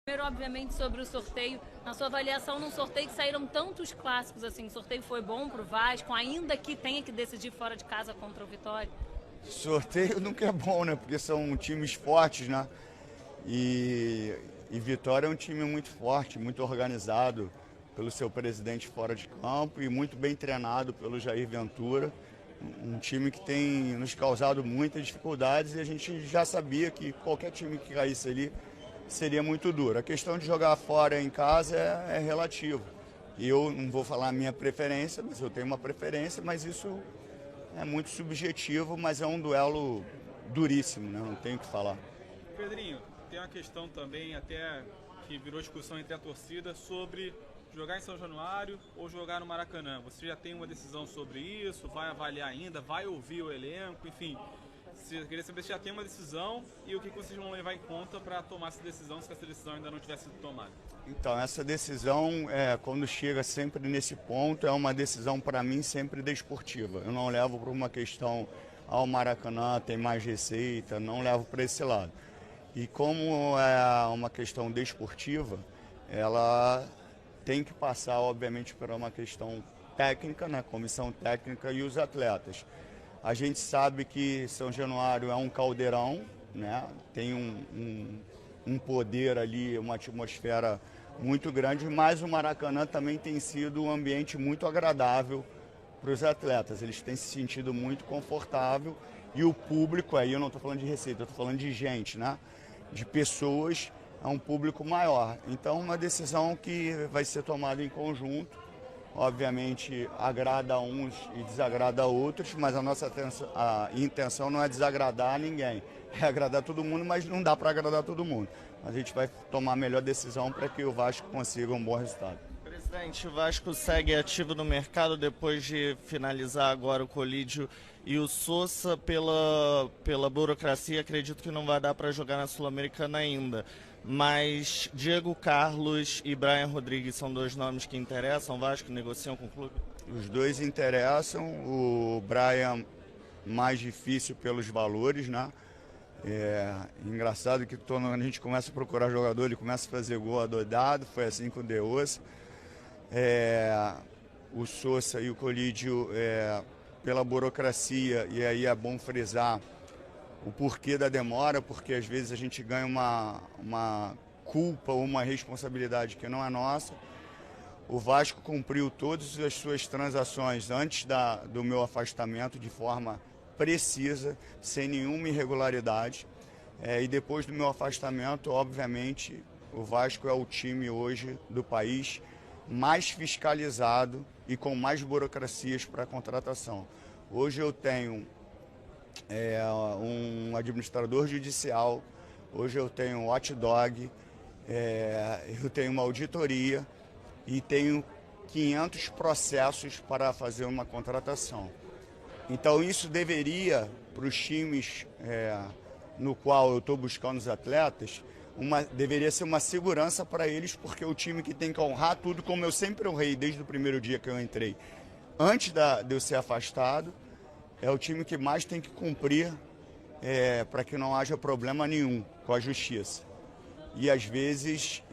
Primeiro, obviamente, sobre o sorteio. Na sua avaliação, num sorteio que saíram tantos clássicos, assim, o sorteio foi bom pro Vasco, ainda que tenha que decidir fora de casa contra o Vitória? Sorteio nunca é bom, né? Porque são times fortes, né? E, e Vitória é um time muito forte, muito organizado pelo seu presidente fora de campo e muito bem treinado pelo Jair Ventura. Um time que tem nos causado muitas dificuldades e a gente já sabia que qualquer time que caísse ali seria muito duro. A questão de jogar fora em casa é relativo. E eu não vou falar a minha preferência, mas eu tenho uma preferência, mas isso é muito subjetivo, mas é um duelo duríssimo, né? Não tenho o que falar. Pedrinho, tem uma questão também até que virou discussão entre a torcida sobre jogar em São Januário ou jogar no Maracanã. Você já tem uma decisão sobre isso? Vai avaliar ainda? Vai ouvir o elenco? Enfim, eu queria saber se já tem uma decisão e o que vocês vão levar em conta para tomar essa decisão, se essa decisão ainda não tivesse sido tomada. Então, essa decisão, quando chega sempre nesse ponto, é uma decisão para mim sempre desportiva. Eu não levo para uma questão ao Maracanã, tem mais receita, não levo para esse lado. E como é uma questão desportiva, ela tem que passar, obviamente, por uma questão técnica, né, comissão técnica e os atletas. A gente sabe que São Januário é um caldeirão, né, tem um poder ali, uma atmosfera muito grande, mas o Maracanã também tem sido um ambiente muito agradável para os atletas. Eles têm se sentido muito confortável e o público, aí eu não estou falando de receita, eu estou falando de gente, né? De pessoas, é um público maior. Então, uma decisão que vai ser tomada em conjunto. Obviamente, agrada a uns e desagrada a outros, mas a nossa intenção não é desagradar ninguém. É agradar todo mundo, mas não dá para agradar todo mundo. A gente vai tomar a melhor decisão para que o Vasco consiga um bom resultado. Presidente, o Vasco segue ativo no mercado depois de finalizar agora o Colídio e o Sousa pela burocracia. Acredito que não vai dar para jogar na Sul-Americana ainda. Mas Diego Carlos e Brian Rodrigues são dois nomes que interessam. O Vasco negociam com o clube? Os dois interessam. O Brian mais difícil pelos valores, né? É engraçado que quando a gente começa a procurar jogador, ele começa a fazer gol adoidado. Foi assim com o Deus. O Sousa e o Colídio, pela burocracia, e aí é bom frisar o porquê da demora, porque às vezes a gente ganha uma culpa ou uma responsabilidade que não é nossa. O Vasco cumpriu todas as suas transações antes do meu afastamento de forma precisa, sem nenhuma irregularidade. E depois do meu afastamento, obviamente, o Vasco é o time hoje do país mais fiscalizado e com mais burocracias para a contratação. Hoje eu tenho um administrador judicial, hoje eu tenho um hot dog, eu tenho uma auditoria e tenho 500 processos para fazer uma contratação. Então isso deveria, para os times no qual eu estou buscando os atletas, deveria ser uma segurança para eles, porque o time que tem que honrar tudo, como eu sempre honrei desde o primeiro dia que eu entrei, antes de eu ser afastado, é o time que mais tem que cumprir para que não haja problema nenhum com a justiça. E às vezes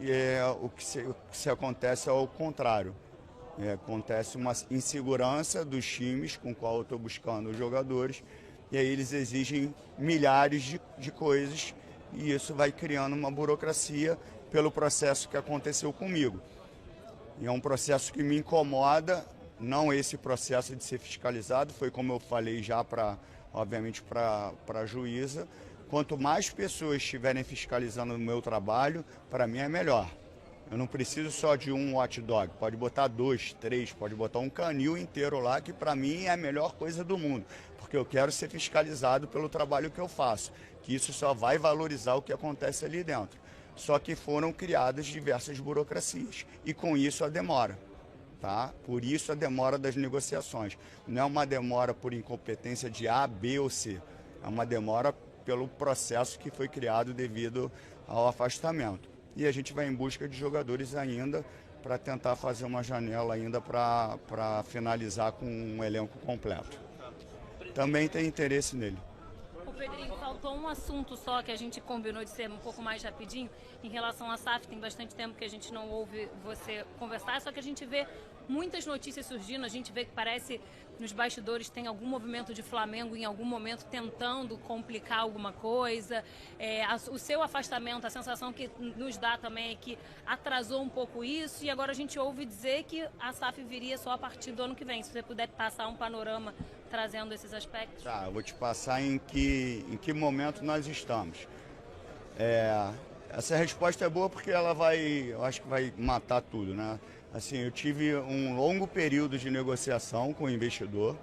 o que se acontece é o contrário. Acontece uma insegurança dos times com qual eu estou buscando os jogadores, e aí eles exigem milhares de coisas, e isso vai criando uma burocracia pelo processo que aconteceu comigo. E é um processo que me incomoda, não esse processo de ser fiscalizado, foi como eu falei já, obviamente, para a juíza. Quanto mais pessoas estiverem fiscalizando o meu trabalho, para mim é melhor. Eu não preciso só de um hot dog, pode botar 2, 3, pode botar um canil inteiro lá, que para mim é a melhor coisa do mundo, porque eu quero ser fiscalizado pelo trabalho que eu faço, que isso só vai valorizar o que acontece ali dentro. Só que foram criadas diversas burocracias e com isso a demora. Tá? Por isso a demora das negociações. Não é uma demora por incompetência de A, B ou C, é uma demora pelo processo que foi criado devido ao afastamento. E a gente vai em busca de jogadores ainda para tentar fazer uma janela ainda para finalizar com um elenco completo. Também tem interesse nele. O Pedrinho faltou faltou um assunto só que a gente combinou de ser um pouco mais rapidinho em relação à SAF. Tem bastante tempo que a gente não ouve você conversar, só que a gente vê muitas notícias surgindo, a gente vê que parece nos bastidores tem algum movimento de Flamengo em algum momento tentando complicar alguma coisa. O seu afastamento, a sensação que nos dá também é que atrasou um pouco isso, e agora a gente ouve dizer que a SAF viria só a partir do ano que vem. Se você puder passar um panorama trazendo esses aspectos. Tá, eu vou te passar em que momento nós estamos. Essa resposta é boa porque eu acho que vai matar tudo, né? Assim, eu tive um longo período de negociação com o investidor,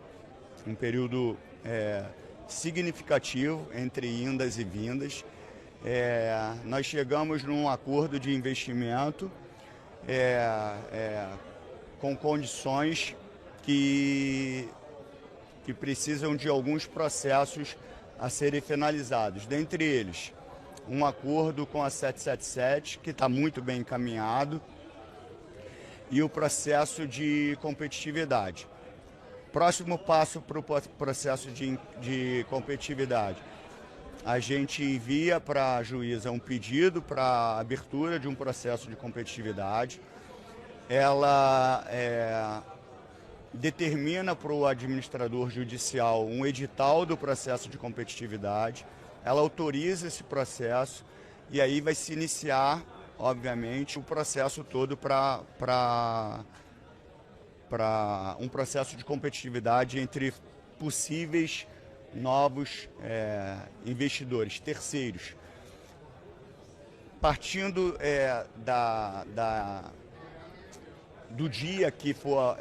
um período significativo entre indas e vindas. Nós chegamos num acordo de investimento com condições que precisam de alguns processos a serem finalizados. Dentre eles, um acordo com a 777, que está muito bem encaminhado, e o processo de competitividade. Próximo passo para o processo de competitividade. A gente envia para a juíza um pedido para abertura de um processo de competitividade. Ela determina para o administrador judicial um edital do processo de competitividade. Ela autoriza esse processo e aí vai se iniciar, obviamente, o processo todo para um processo de competitividade entre possíveis novos investidores, terceiros. Partindo do dia que for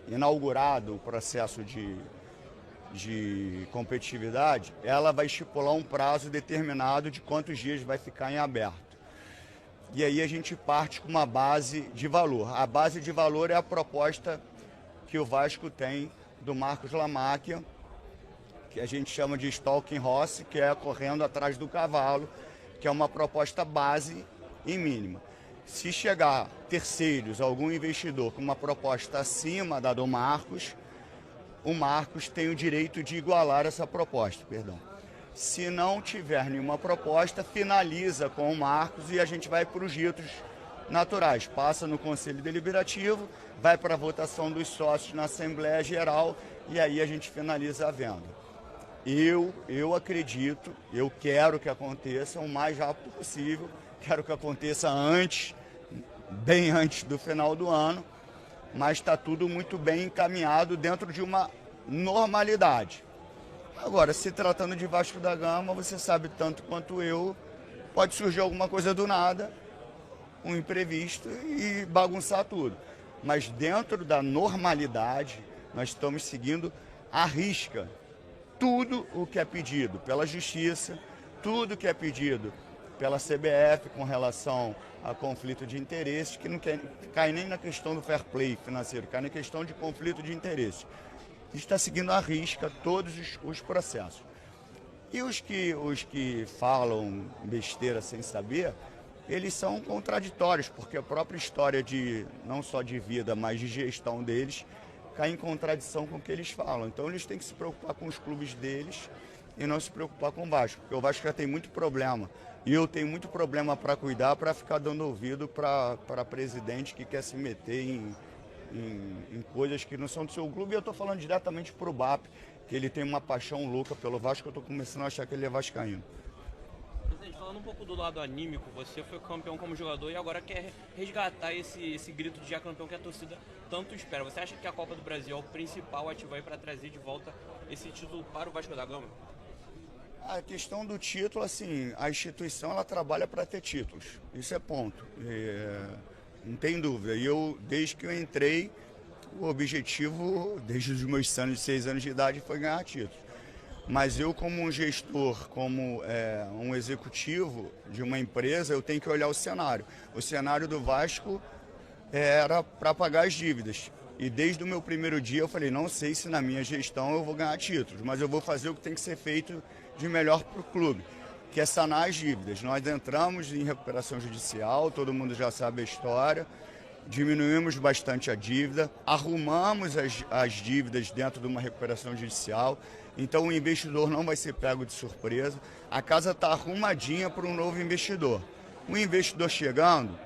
inaugurado o processo de competitividade, ela vai estipular um prazo determinado de quantos dias vai ficar em aberto. E aí a gente parte com uma base de valor. A base de valor é a proposta que o Vasco tem do Marcos Lamáquia, que a gente chama de Stalking Horse, que é correndo atrás do cavalo, que é uma proposta base e mínima. Se chegar terceiros, algum investidor com uma proposta acima da do Marcos, o Marcos tem o direito de igualar essa proposta, Se não tiver nenhuma proposta, finaliza com o Marcos e a gente vai para os ritos naturais. Passa no Conselho Deliberativo, vai para a votação dos sócios na Assembleia Geral e aí a gente finaliza a venda. Eu acredito, eu quero que aconteça o mais rápido possível, quero que aconteça bem antes do final do ano, mas está tudo muito bem encaminhado dentro de uma normalidade. Agora, se tratando de Vasco da Gama, você sabe tanto quanto eu, pode surgir alguma coisa do nada, um imprevisto e bagunçar tudo. Mas dentro da normalidade, nós estamos seguindo à risca tudo o que é pedido pela Justiça, tudo que é pedido pela CBF com relação a conflito de interesses, que não cai nem na questão do fair play financeiro, cai na questão de conflito de interesses. Está seguindo à risca todos os processos. E os que falam besteira sem saber, eles são contraditórios, porque a própria história não só de vida, mas de gestão deles, cai em contradição com o que eles falam. Então eles têm que se preocupar com os clubes deles e não se preocupar com o Vasco, porque o Vasco já tem muito problema. E eu tenho muito problema para cuidar, para ficar dando ouvido para presidente que quer se meter em coisas que não são do seu clube. E eu estou falando diretamente para o BAP, que ele tem uma paixão louca pelo Vasco, eu estou começando a achar que ele é vascaíno. Presidente, falando um pouco do lado anímico, você foi campeão como jogador e agora quer resgatar esse grito de já campeão que a torcida tanto espera. Você acha que a Copa do Brasil é o principal ativo aí para trazer de volta esse título para o Vasco da Gama? A questão do título, assim, a instituição ela trabalha para ter títulos, isso é ponto. Não tem dúvida. E eu, desde que eu entrei, o objetivo, desde os meus 6 anos de idade, foi ganhar títulos. Mas eu, como um gestor, como um executivo de uma empresa, eu tenho que olhar o cenário. O cenário do Vasco era para pagar as dívidas. E desde o meu primeiro dia eu falei, não sei se na minha gestão eu vou ganhar títulos, mas eu vou fazer o que tem que ser feito de melhor para o clube, que é sanar as dívidas. Nós entramos em recuperação judicial, todo mundo já sabe a história, diminuímos bastante a dívida, arrumamos as dívidas dentro de uma recuperação judicial, então o investidor não vai ser pego de surpresa. A casa está arrumadinha para um novo investidor. O investidor chegando,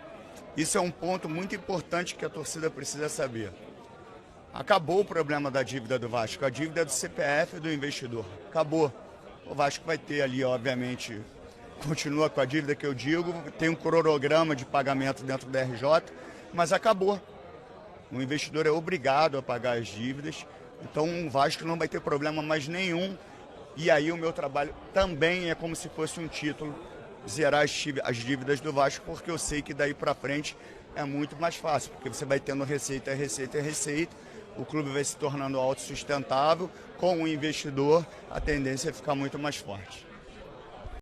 isso é um ponto muito importante que a torcida precisa saber. Acabou o problema da dívida do Vasco, a dívida é do CPF do investidor, acabou. O Vasco vai ter ali, obviamente, continua com a dívida que eu digo, tem um cronograma de pagamento dentro da RJ, mas acabou. O investidor é obrigado a pagar as dívidas, então o Vasco não vai ter problema mais nenhum. E aí o meu trabalho também é como se fosse um título, zerar as dívidas do Vasco, porque eu sei que daí para frente é muito mais fácil, porque você vai tendo receita, o clube vai se tornando autossustentável, com o investidor a tendência é ficar muito mais forte.